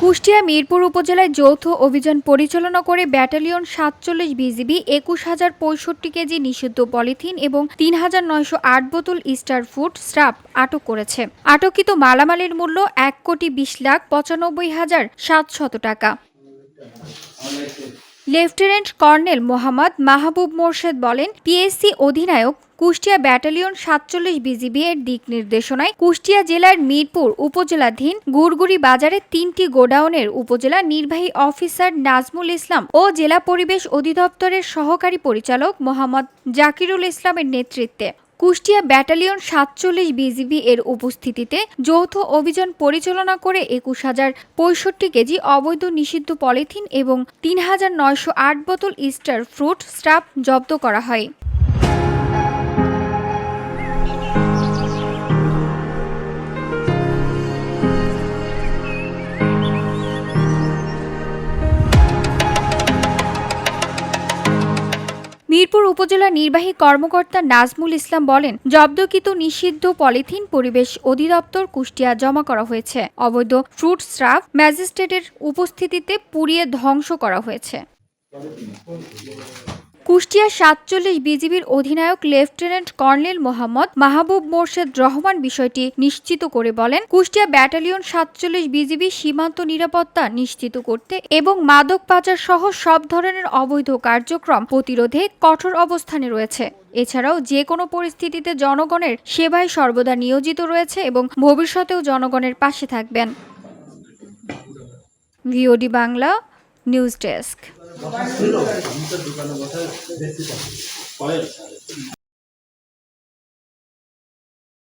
কুষ্টিয়া মিরপুর উপজেলায় যৌথ অভিযান পরিচালনা করে ব্যাটালিয়ন ৪৭ বিজিবি ২১,০৬৫ কেজি নিষিদ্ধ পলিথিন এবং ৩,৯০৮ বোতল স্টার ফুড স্রাব আটক করেছে। আটককৃত মালামালের মূল্য ১,২০,৯৫,৭০০ টাকা। লেফটেন্যান্ট কর্নেল মোহাম্মদ মাহবুব মোর্শেদ বলেন, পিএসসি অধিনায়ক কুষ্টিয়া ব্যাটালিয়ন ৪৭ বিজিবি এর দিক নির্দেশনায় কুষ্টিয়া জেলার মিরপুর উপজেলাধীন গুড়গুড়ি বাজারে ৩টি গোডাউনের উপজেলা নির্বাহী অফিসার নাজমুল ইসলাম ও জেলা পরিবেশ অধিদপ্তরের সহকারী পরিচালক মোহাম্মদ জাকিরুল ইসলামের নেতৃত্বে কুষ্টিয়া ব্যাটালিয়ন ৪৭ বিজিবি এর উপস্থিতিতে যৌথ অভিযান পরিচালনা করে ২১,০৬৫ কেজি অবৈধ নিষিদ্ধ পলিথিন এবং ৩,৯০৮ বোতল স্টার ফ্রুট স্রাব জব্দ করা হয়। মিরপুর উপজেলা নির্বাহী কর্মকর্তা নাজমুল ইসলাম বলেন, জব্দকৃত নিষিদ্ধ পলিথিন পরিবেশ অধিদপ্তর কুষ্টিয়া জমা করা হয়েছে। অবৈধ ফ্রুট স্রাব ম্যাজিস্ট্রেটের উপস্থিতিতে পুড়িয়ে ধ্বংস করা হয়েছে। কুষ্টিয়া ৪৭ বিজিবির অধিনায়ক লেফটেন্যান্ট কর্নেল মোহাম্মদ মাহবুব মোর্শেদ রহমান বিষয়টি নিশ্চিত করে বলেন, কুষ্টিয়া ব্যাটালিয়ন ৪৭ বিজিবি সীমান্ত নিরাপত্তা নিশ্চিত করতে এবং মাদক পাচার সহ সব ধরনের অবৈধ কার্যক্রম প্রতিরোধে কঠোর অবস্থানে রয়েছে। এছাড়াও যে কোনো পরিস্থিতিতে জনগণের সেবায় সর্বদা নিয়োজিত রয়েছে এবং ভবিষ্যতেও জনগণের পাশে থাকবেন। VOD Bangla news desk.